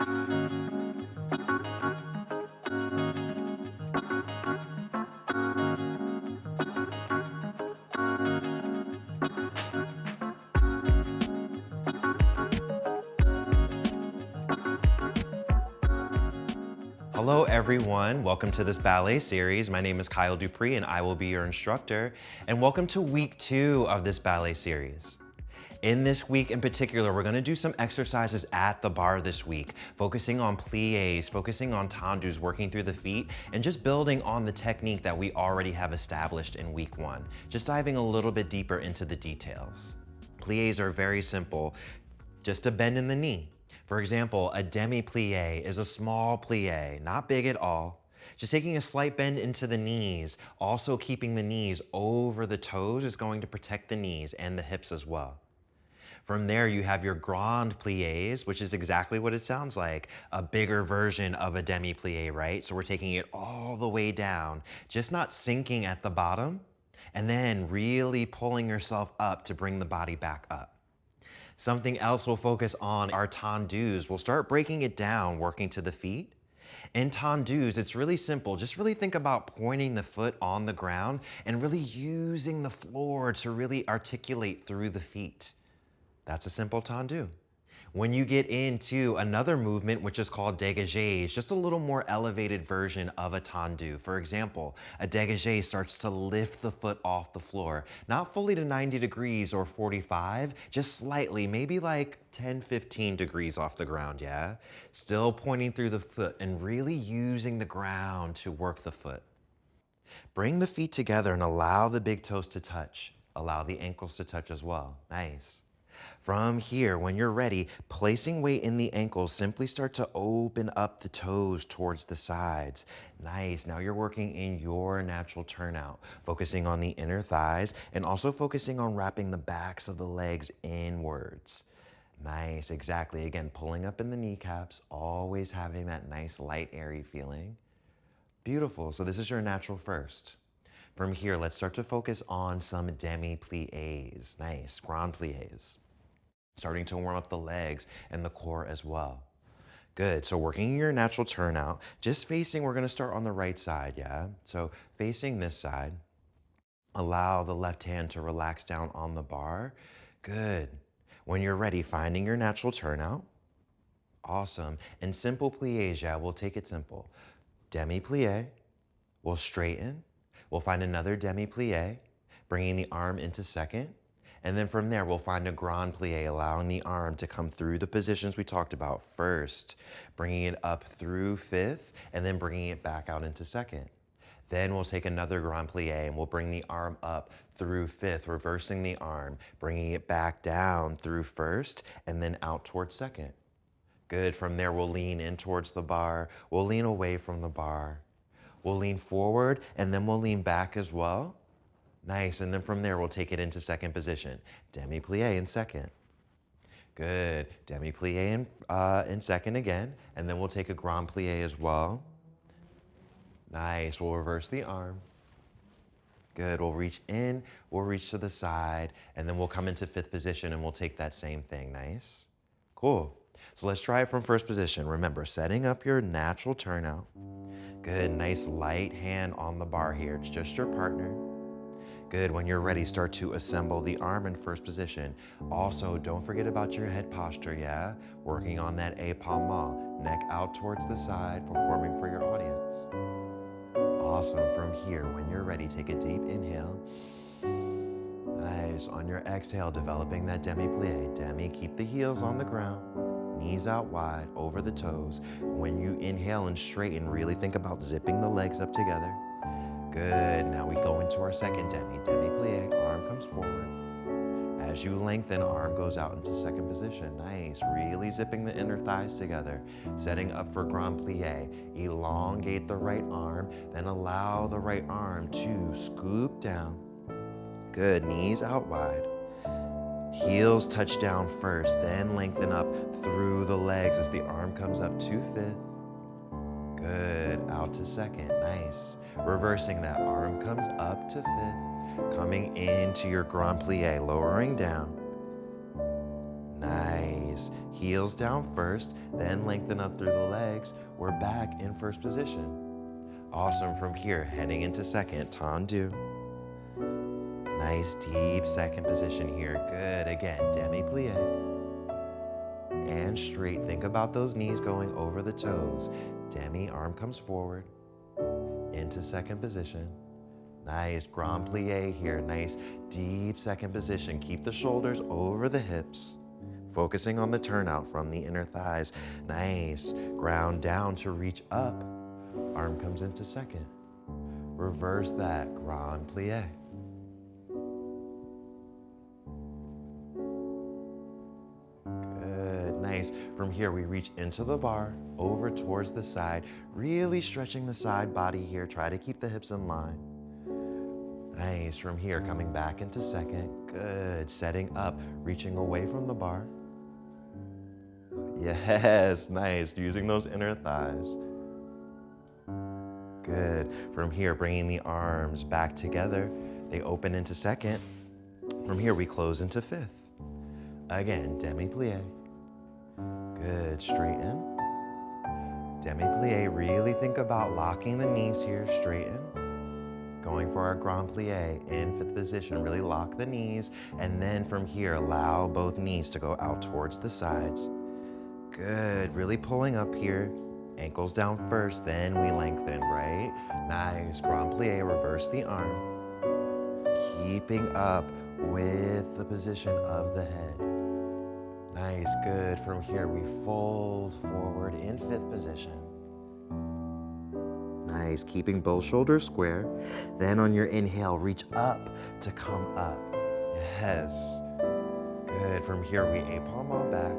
Hello everyone, welcome to this ballet series. My name is Kyle DuPree and I will be your instructor. And welcome to week 2 of this ballet series. In this week in particular, we're gonna do some exercises at the bar this week, focusing on plies, focusing on tendus, working through the feet, and just building on the technique that we already have established in week 1, just diving a little bit deeper into the details. Plies are very simple, just a bend in the knee. For example, a demi-plie is a small plie, not big at all. Just taking a slight bend into the knees, also keeping the knees over the toes is going to protect the knees and the hips as well. From there, you have your grand plies, which is exactly what it sounds like, a bigger version of a demi-plie, right? So we're taking it all the way down, just not sinking at the bottom, and then really pulling yourself up to bring the body back up. Something else we'll focus on are tendus. We'll start breaking it down, working to the feet. In tendus, it's really simple. Just really think about pointing the foot on the ground and really using the floor to really articulate through the feet. That's a simple tendu. When you get into another movement, which is called degages, just a little more elevated version of a tendu. For example, a dégagé starts to lift the foot off the floor, not fully to 90 degrees or 45, just slightly, maybe like 10, 15 degrees off the ground, yeah? Still pointing through the foot and really using the ground to work the foot. Bring the feet together and allow the big toes to touch. Allow the ankles to touch as well. Nice. From here, when you're ready, placing weight in the ankles, simply start to open up the toes towards the sides. Nice. Now you're working in your natural turnout, focusing on the inner thighs and also focusing on wrapping the backs of the legs inwards. Nice, exactly. Again, pulling up in the kneecaps, always having that nice light, airy feeling. Beautiful. So this is your natural first. From here, let's start to focus on some demi-plies. Nice, grand plies. Starting to warm up the legs and the core as well. Good, so working your natural turnout, just facing, we're gonna start on the right side, yeah? So facing this side, allow the left hand to relax down on the bar. Good. When you're ready, finding your natural turnout. Awesome, and simple plies, yeah, we'll take it simple. Demi-plie, we'll straighten, we'll find another demi-plie, bringing the arm into second. And then from there, we'll find a grand plie, allowing the arm to come through the positions we talked about first, bringing it up through fifth, and then bringing it back out into second. Then we'll take another grand plie and we'll bring the arm up through fifth, reversing the arm, bringing it back down through first, and then out towards second. Good, from there, we'll lean in towards the bar, we'll lean away from the bar. We'll lean forward, and then we'll lean back as well. Nice, and then from there, we'll take it into second position. Demi-plie in second. Good, demi-plie in second again, and then we'll take a grand plie as well. Nice, we'll reverse the arm. Good, we'll reach in, we'll reach to the side, and then we'll come into fifth position and we'll take that same thing, nice? Cool, so let's try it from first position. Remember, setting up your natural turnout. Good, nice light hand on the bar here, it's just your partner. Good, when you're ready, start to assemble the arm in first position. Also, don't forget about your head posture, yeah? Working on that épaulement, neck out towards the side, performing for your audience. Awesome, from here, when you're ready, take a deep inhale. Nice, on your exhale, developing that demi-plie. Demi, keep the heels on the ground, knees out wide, over the toes. When you inhale and straighten, really think about zipping the legs up together. Good, now we go into our second demi-plie, arm comes forward. As you lengthen, arm goes out into second position. Nice, really zipping the inner thighs together. Setting up for grand plie. Elongate the right arm, then allow the right arm to scoop down. Good, knees out wide. Heels touch down first, then lengthen up through the legs as the arm comes up to fifth. Good, out to second, nice. Reversing that, arm comes up to fifth, coming into your grand plie, lowering down. Nice. knees. Heels down first, then lengthen up through the legs. We're back in first position. Awesome. From here, heading into second, Tandoo. Nice deep second position here. Good. Again, demi-plie. And straight. Think about those knees going over the toes. Demi, arm comes forward. Into second position. Nice grand plie here. Nice deep second position. Keep the shoulders over the hips. Focusing on the turnout from the inner thighs. Nice. Ground down to reach up. Arm comes into second. Reverse that, grand plie. Good, nice. From here, we reach into the bar, over towards the side, really stretching the side body here. Try to keep the hips in line. Nice. From here, coming back into second. Good. Setting up, reaching away from the bar. Yes, nice. Using those inner thighs. Good. From here, bringing the arms back together. They open into second. From here, we close into fifth. Again, demi-plie. Good. Straighten. Demi-plie. Really think about locking the knees here. Straighten. Going for our grand plie in fifth position. Really lock the knees. And then from here, allow both knees to go out towards the sides. Good. Really pulling up here. Ankles down first, then we lengthen, right? Nice. Grand plie, reverse the arm. Keeping up with the position of the head. Nice, good. From here, we fold forward in fifth position. Nice, keeping both shoulders square. Then on your inhale, reach up to come up. Yes. Good. From here, we palm on back.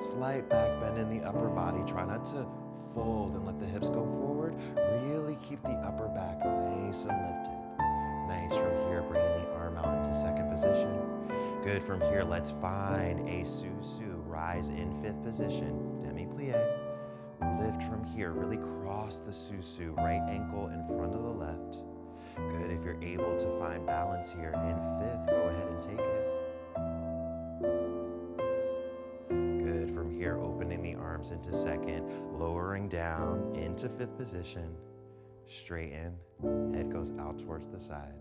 Slight back bend in the upper body. Try not to fold and let the hips go forward. Really keep the upper back nice and lifted. Nice. From here, bringing the arm out into second position. Good. From here, let's find a su-su. Rise in fifth position. Demi-plie. Lift from here. Really cross the su-su. Right ankle in front of the left. Good. If you're able to find balance here in fifth, go ahead and take it. From here, opening the arms into second, lowering down into fifth position, straighten, head goes out towards the side.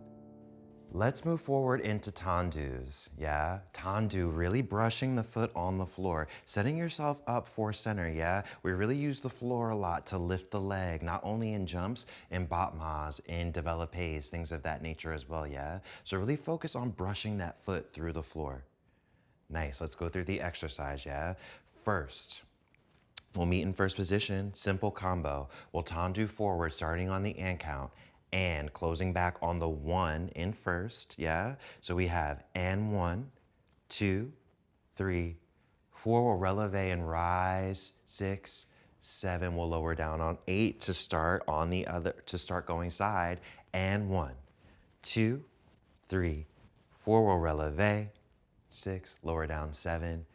Let's move forward into Tandoos, yeah? Tandoo, really brushing the foot on the floor, setting yourself up for center, yeah? We really use the floor a lot to lift the leg, not only in jumps, in batmas, in developes, things of that nature as well, yeah? So really focus on brushing that foot through the floor. Nice, let's go through the exercise, yeah? First, we'll meet in first position, simple combo. We'll Tandoo forward, starting on the and count, and closing back on the one in first, yeah? So we have and 1, 2, 3, 4, we'll releve and rise, 6, 7, we'll lower down on 8 to start on the other, to start going side, and 1, 2, 3, 4, we'll releve, 6, lower down 7,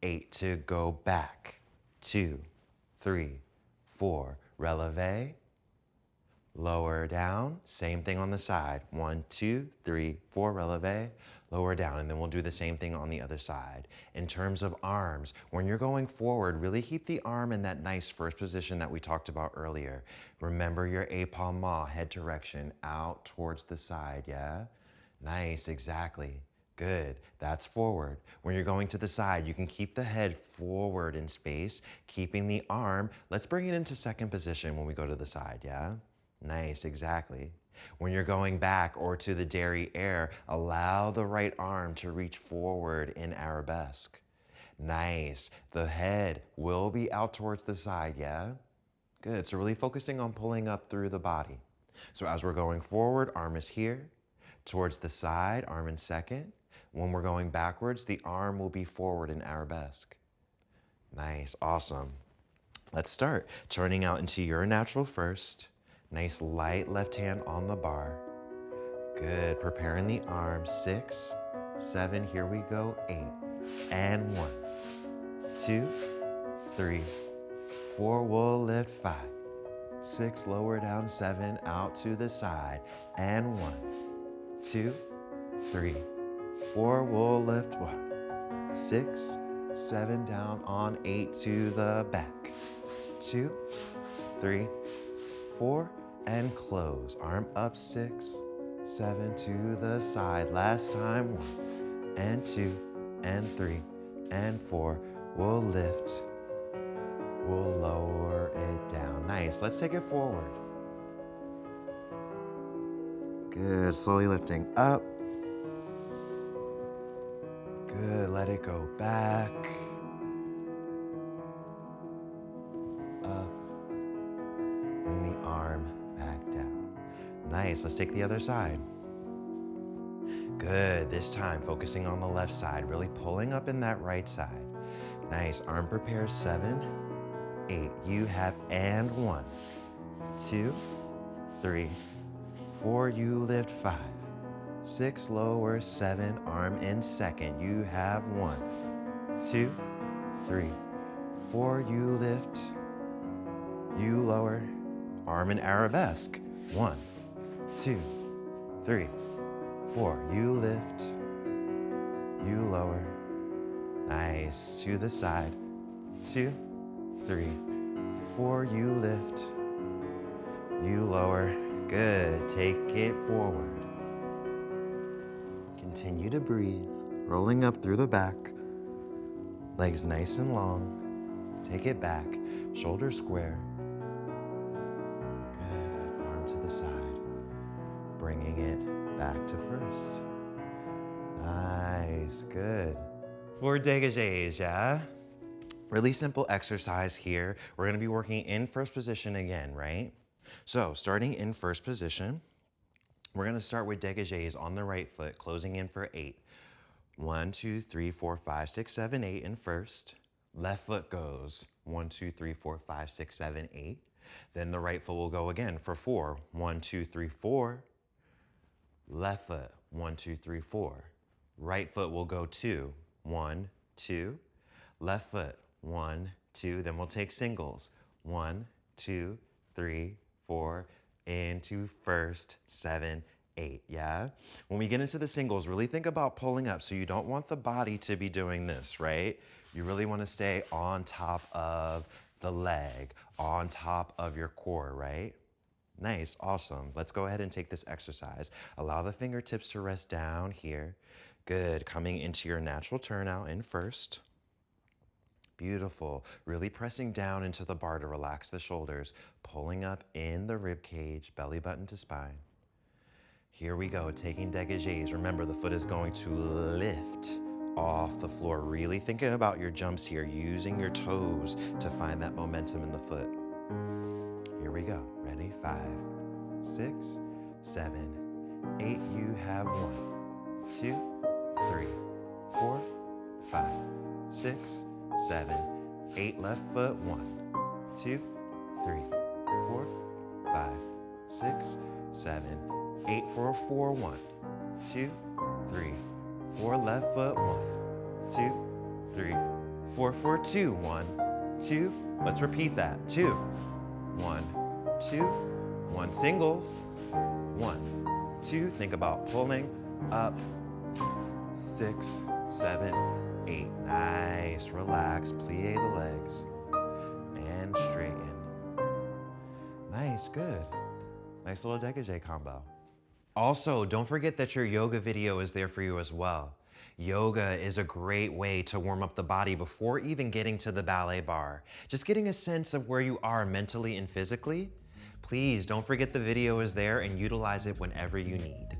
8 to go back, 2, 3, 4, releve, lower down, same thing on the side, 1, 2, 3, 4, releve, lower down, and then we'll do the same thing on the other side. In terms of arms, when you're going forward, really keep the arm in that nice first position that we talked about earlier. Remember your épaulement, head direction, out towards the side, yeah? Nice, exactly. Good, that's forward. When you're going to the side, you can keep the head forward in space, keeping the arm. Let's bring it into second position when we go to the side, yeah? Nice, exactly. When you're going back or to the derrière, allow the right arm to reach forward in arabesque. Nice, the head will be out towards the side, yeah? Good, so really focusing on pulling up through the body. So as we're going forward, arm is here. Towards the side, arm in second. When we're going backwards, the arm will be forward in arabesque. Nice, awesome. Let's start. Turning out into your natural first. Nice light left hand on the bar. Good, preparing the arm. 6, 7, here we go, 8. And 1, 2, 3, 4, we'll lift 5. 6, lower down 7, out to the side. And 1, 2, 3, 4, we'll lift 1, 6, 7 down on 8 to the back. 2, 3, 4, and close. Arm up, 6, 7 to the side. Last time, 1 and 2 and 3 and 4. We'll lift. We'll lower it down. Nice. Let's take it forward. Good. Slowly lifting up. Good. Let it go back. Up. Bring the arm back down. Nice. Let's take the other side. Good. This time, focusing on the left side, really pulling up in that right side. Nice. Arm prepares. 7, 8. You have, and 1, 2, 3, 4. You lift. 5, 6. Lower. 7. Arm in second. You have 1, 2, 3, 4. You lift. You lower. Arm in arabesque. 1, 2, 3, 4. You lift. You lower. Nice. To the side. 2, 3, 4. You lift. You lower. Good. Take it forward. Continue to breathe. Rolling up through the back. Legs nice and long. Take it back. Shoulders square. Good. Arm to the side. Bringing it back to first. Nice. Good. 4 degages, yeah? Really simple exercise here. We're gonna be working in first position again, right? So starting in first position, we're gonna start with degages on the right foot, closing in for 8. 1, 2, 3, 4, 5, 6, 7, 8 in first. Left foot goes 1, 2, 3, 4, 5, 6, 7, 8. Then the right foot will go again for 4. 1, 2, 3, 4. Left foot, 1, 2, 3, 4. Right foot will go 2. 1, 2. Left foot, 1, 2. Then we'll take singles. 1, 2, 3, 4. Into first, 7, 8, yeah? When we get into the singles, really think about pulling up. So you don't want the body to be doing this, right? You really want to stay on top of the leg, on top of your core, right? Nice, awesome. Let's go ahead and take this exercise. Allow the fingertips to rest down here. Good, coming into your natural turnout in first. Beautiful, really pressing down into the bar to relax the shoulders, pulling up in the rib cage, belly button to spine. Here we go, taking degages. Remember, the foot is going to lift off the floor. Really thinking about your jumps here, using your toes to find that momentum in the foot. Here we go, ready? 5, 6, 7, 8. You have 1, 2, 3, 4, 5, 6, 7, 8. Left foot. 1, 2, 3, 4, 5, 6, 7, 8 for 4. 1, 2, 3, 4. Left foot. 1, 2, 3, 4 for 2. 1, 2. Let's repeat that. 2, 1, 2. 1 singles. 1, 2. Think about pulling up. 6, 7, 8. Nice. Relax. Plie the legs and straighten. Nice. Good. Nice little dégagé combo. Also, don't forget that your yoga video is there for you as well. Yoga is a great way to warm up the body before even getting to the ballet bar. Just getting a sense of where you are mentally and physically. Please don't forget the video is there and utilize it whenever you need.